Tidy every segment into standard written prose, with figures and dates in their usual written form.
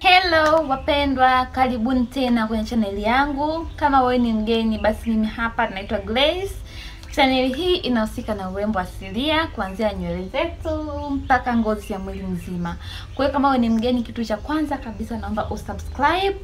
Hello wapendwa, karibuni tena kwenye channel yangu. Kama wewe ni mgeni, basi mimi hapa naitwa Grace. Channel hii inahusika na urembo asilia, kuanzia nywele zetu mpaka ngozi ya mwili mzima. Kwa hiyo kama wewe ni mgeni, kitu cha kwanza kabisa naomba usubscribe,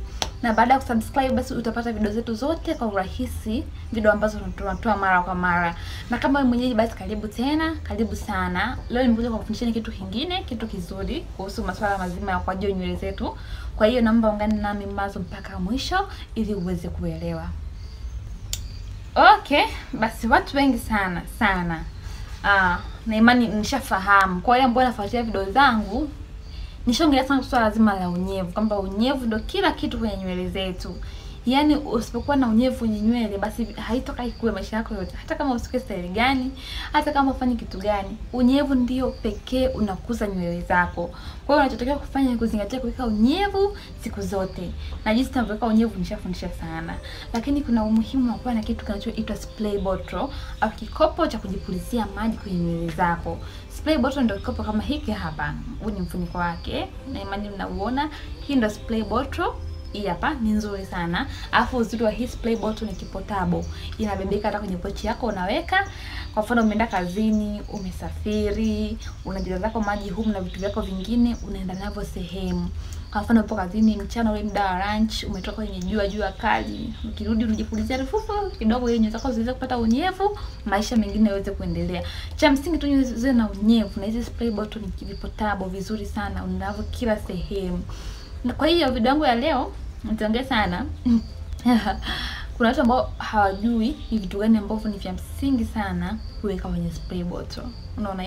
na baada ya kusubscribe basi utapata video zetu zote kwa urahisi, video ambazo tunatoa mara kwa mara. Na kama wewe mwenyeji, basi karibu tena, karibu sana. Leo nimekuja kukufundisha kitu kingine, kitu kizuri kuhusu masuala mazima ya kuajua nywele zetu. Kwa hiyo naomba ungane nami mwanzo mpaka mwisho ili uweze kuelewa. Okay, basi watu wengi sana na imani nishafahamu. Kwa hiyo ambao nafuatilia video zangu, nishaongelea sana swala zima la unyevu, kwamba unyevu ndio kila kitu kwenye nywele zetu. Yaani usipokuwa na unyevu kwenye nywele, basi haitoka ikue maisha yako yote. Hata kama usike style gani, hata kama ufanye kitu gani, unyevu ndio pekee unakuza nywele zako. Kwa hiyo unachotakiwa kufanya ni kuzingatia kuweka unyevu siku zote. Na jinsi tunavyoweka unyevu nishafundisha sana. Lakini kuna umuhimu wa kuwa na kitu kinachoitwa spray bottle, au kikopo cha kujipulizia maji kwenye nywele zako. Spray bottle ndio kikopo kama hiki hapa. Huu ni mfuniko wake. Na imani mnauona. Hii ndio spray bottle. Hii hapa ni nzuri sana. Alafu uzuri wa hii spray bottle ni kipotable. Inabebeka hata kwenye pochi yako, unaweka. Kwa mfano umeenda kazini, umesafiri, unajaza zako maji humu na vitu vyako vingine, unaenda navyo sehemu. Kwa mfano upo kazini mchana, ule muda wa lunch, umetoka kwenye jua kali, ukirudi unajipulizia rufufu kidogo ili nywele zako ziweze kupata unyevu, maisha mengine yaweze kuendelea. Cha msingi tu nywele ziwe na unyevu, na hizi spray bottle ni kipotable vizuri sana, unavyo kila sehemu. Kwa hiyo video yangu ya leo nitaongea sana kuna watu ambao hawajui ni vitu gani ambavyo ni vya msingi sana kuweka kwenye spray bottle. Unaona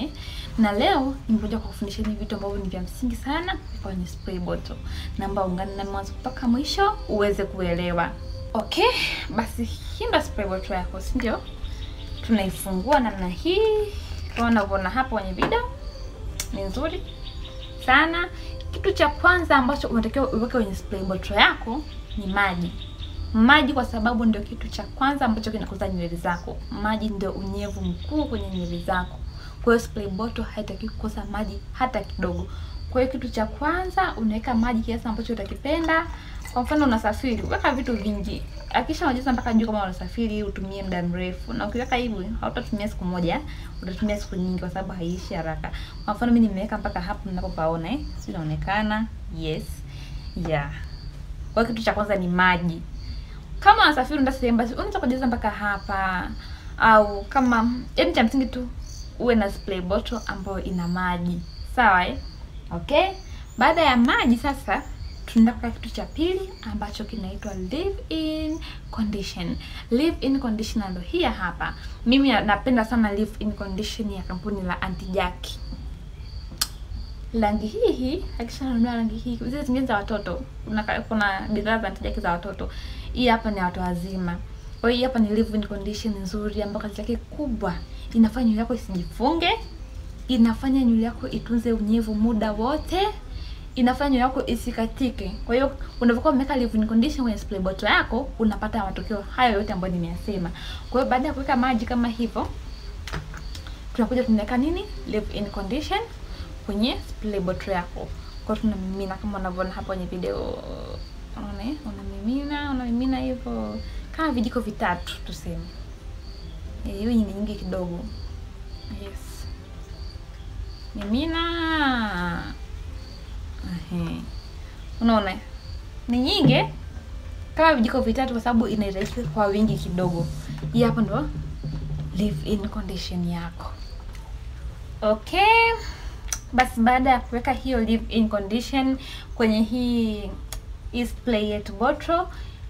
Na leo nimekuja kukufundisha ni vitu ambavyo ni vya msingi sana kuweka kwenye spray bottle. Naomba ungane na mwanzo mpaka mwisho uweze kuelewa. Okay, basi hii ndio spray bottle yako, si ndio? Tunaifungua namna hii. Kama unavyoona hapo kwenye video. Ni nzuri sana. Kitu cha kwanza ambacho unatakiwa uweke kwenye spray bottle yako ni maji. Maji, kwa sababu ndio kitu cha kwanza ambacho kinakuza nywele zako. Maji ndio unyevu mkuu kwenye nywele zako. Kwa hiyo spray bottle haitaki kukosa maji hata kidogo. Kwa hiyo kitu cha kwanza unaweka maji kiasi ambacho utakipenda. Kwa mfano unasafiri, weka vitu vingi. Hakikisha unajaza mpaka juu kama unasafiri, utumie muda mrefu. Na ukiweka hivi, hautatumia siku moja, utatumia siku nyingi kwa sababu haiishi haraka. Kwa mfano mimi nimeweka mpaka hapo ninapopaona, sio inaonekana? Yes. Yeah. Kwa kitu cha kwanza ni maji. Kama unasafiri unaenda sehemu, basi unaweza kujaza mpaka hapa, au kama yaani cha msingi tu uwe na spray bottle ambayo ina maji. Sawa Okay? Baada ya maji sasa tunaenda kwa kitu cha pili ambacho kinaitwa leave-in condition. Leave-in conditioner ndio hii hapa. Mimi napenda sana leave-in condition ya kampuni la Anti-Jack. Rangi hii, hakikisha unanunua rangi hii. Zile zingine za watoto, kuna bidhaa za Anti-Jack za watoto. Hii hapa ni watu wazima. Kwa hiyo hapa ni leave-in condition nzuri ambayo kazi yake kubwa inafanya nywele yako isijifunge, inafanya nywele yako itunze unyevu muda wote, inafanya nywele yako isikatike. Kwa hiyo unapokuwa umeweka leave-in condition kwenye spray bottle yako, unapata matokeo hayo yote ambayo nimeyasema. Kwa hiyo baada ya kuweka maji kama hivyo, tunakuja tunaweka nini? Leave-in condition kwenye spray bottle yako. Kwa hiyo tunamimina kama unavyoona hapo kwenye video. Unamimina hivyo kama vijiko vitatu tuseme. Hiyo ni nyingi kidogo. Yes. Mimina. Unaona? Ni nyingi kama vijiko vitatu kwa sababu inairahisisha kwa wingi kidogo. Hii hapa ndo leave-in condition yako. Okay. Basi baada ya kuweka hiyo leave-in condition kwenye hii spray yetu bottle,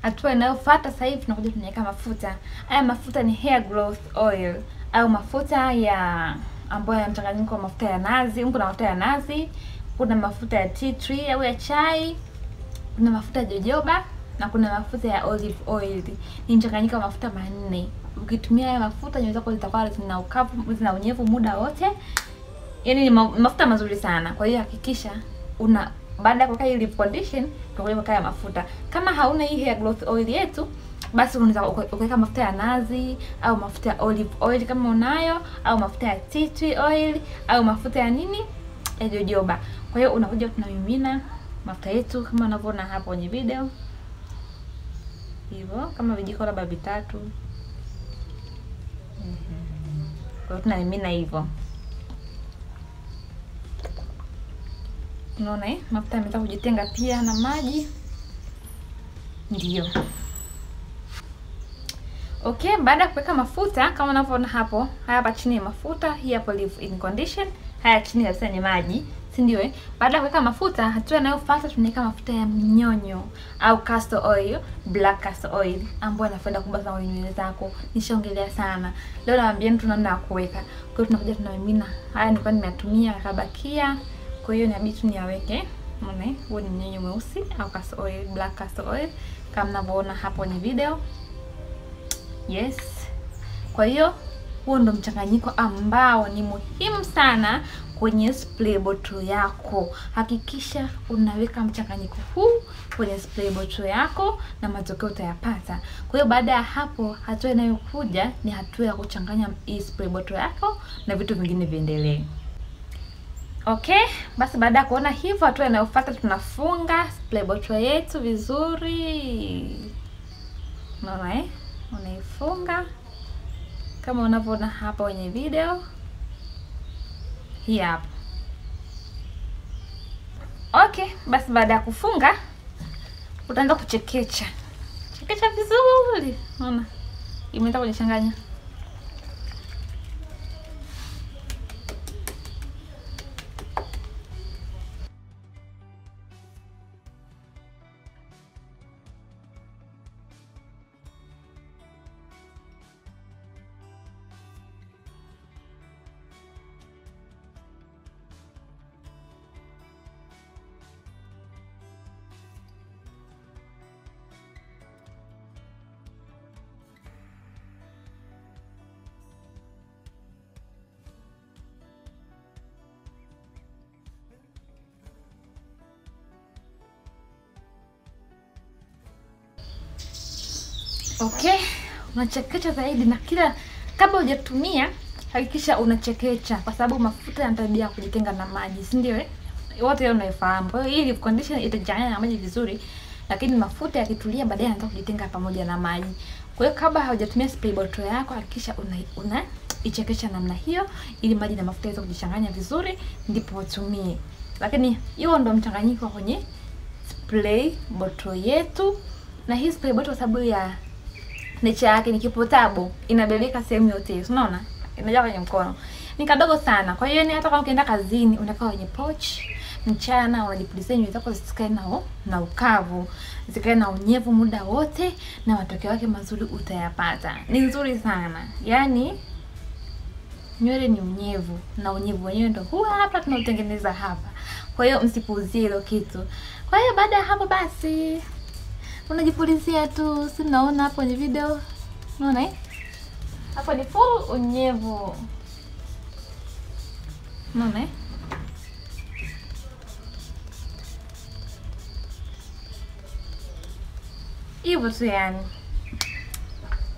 hatua inayofuata sasa hivi tunakuja tunaweka mafuta. Haya mafuta ni hair growth oil au mafuta ya ambayo yana mchanganyiko wa mafuta ya nazi. Kuna mafuta ya nazi, kuna mafuta ya tea tree au ya chai, kuna mafuta ya jojoba na kuna mafuta ya olive oil. Ni mchanganyiko wa mafuta manne. Ukitumia haya mafuta nywele zako zitakuwa zina ukavu, zina unyevu muda wote. Yaani ni mafuta mazuri sana. Kwa hiyo hakikisha baada ya kuweka hii leave condition, tunakuja kuweka mafuta. Kama hauna hii hair growth oil yetu, basi unaweza kuweka mafuta ya nazi au mafuta ya olive oil kama unayo, au mafuta ya tea tree oil au mafuta ya nini? Ya jojoba. Kwa hiyo unakuja tunamimina mafuta yetu kama unavyoona hapo kwenye video. Hivyo kama vijiko labda vitatu. Kwa hiyo tunamimina hivyo. Unaona mafuta yameanza kujitenga pia na maji. Ndio. Okay, baada ya kuweka mafuta kama unavyoona hapo, hapa chini ya mafuta, hii hapo leave in condition, haya chini kabisa ni maji, si ndio Baada ya kuweka mafuta, hatua inayofuata tunaweka mafuta ya mnyonyo au castor oil, black castor oil ambayo inafaida kubwa sana kwenye nywele zako. Nishaongelea sana. Leo nawaambia mtu namna ya kuweka. Kwa hiyo tunakuja tunamimina. Haya nilikuwa nimetumia akabakia. Kwa hiyo inabidi tuniyaweke. Unaona? Huo ni mnyonyo mweusi au castor oil, black castor oil kama mnavyoona hapo kwenye video. Yes. Kwa hiyo huo ndo mchanganyiko ambao ni muhimu sana kwenye spray bottle yako. Hakikisha unaweka mchanganyiko huu kwenye spray bottle yako na matokeo utayapata. Kwa hiyo baada ya hapo, hatua inayokuja ni hatua ya kuchanganya hii spray bottle yako na vitu vingine viendelee. Okay, basi baada ya kuona hivyo, hatua inayofuata tunafunga spray bottle yetu vizuri. Unaona unaifunga kama unavyoona hapa kwenye video hii hapa. Okay, basi baada ya kufunga utaanza kuchekecha. Chekecha vizuri. Unaona? Imeanza kujichanganya. Okay, unachekecha zaidi na kila kabla hujatumia hakikisha unachekecha kwa sababu mafuta yana tabia kujitenga na maji, si ndio Wote leo unaifahamu. Kwa hiyo hii leave condition itachanganya na maji vizuri, lakini mafuta yakitulia baadaye yanaanza kujitenga pamoja na maji. Kwa hiyo kabla haujatumia spray bottle yako hakikisha una ichekecha namna hiyo ili maji na mafuta yaweze kujichanganya vizuri ndipo utumie. Lakini hiyo ndo mchanganyiko kwenye spray bottle yetu. Na hii spray bottle sababu ya nature yake ni kipotable, inabebeka sehemu yote. Unaona? Inajaa kwenye mkono. Ni kadogo sana. Kwa hiyo ni hata kama ukienda kazini unakaa kwenye pouch, mchana unajipulizia nywele zako zisikae na ukavu, zikae na unyevu muda wote na matokeo yake mazuri utayapata. Ni nzuri sana. Yaani nywele ni unyevu na unyevu wenyewe ndio huu hapa tunautengeneza hapa. Kwa hiyo msipuuzie hilo kitu. Kwa hiyo baada ya hapo basi unajipulizia tu, si mnaona hapo kwenye video. Unaona hapo ni full unyevu. Unaona hivyo tu yani.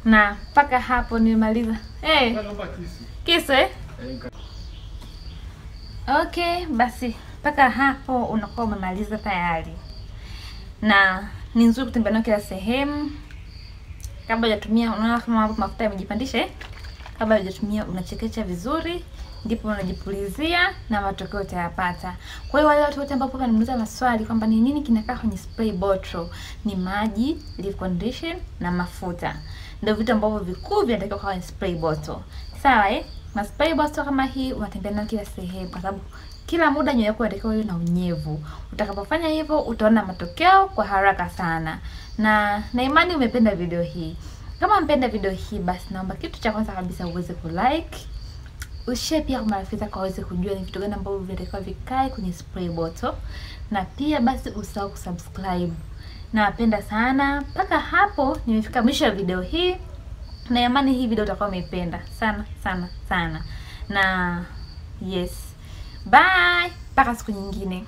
Na mpaka hapo nimemaliza. Kisu Okay, basi mpaka hapo unakuwa umemaliza tayari. Na ni nzuri kutembea nayo kila sehemu. Kabla hujatumia unaona kama mafuta yamejipandisha Kabla hujatumia unachekecha vizuri ndipo unajipulizia na matokeo utayapata. Kwa hiyo wale watu wote ambao wananiuliza maswali kwamba ni nini kinakaa kwenye spray bottle, ni maji, leave condition na mafuta. Ndio vitu ambavyo vikuu vinatakiwa kwenye spray bottle. Sawa Na spray bottle kama hii unatembea nayo kila sehemu kwa sababu kila muda nywele yako inatakiwa iwe na unyevu. Utakapofanya hivyo utaona matokeo kwa haraka sana. Na imani umependa video hii. Kama mpenda video hii basi naomba kitu cha kwanza kabisa uweze kulike. Ushare pia kwa marafiki zako waweze kujua ni vitu gani ambavyo vinatakiwa vikae kwenye spray bottle. Na pia basi usahau kusubscribe. Nawapenda sana. Mpaka hapo nimefika mwisho wa video hii. Na imani hii video utakuwa umeipenda sana sana sana. Na yes. Bye. Mpaka siku nyingine.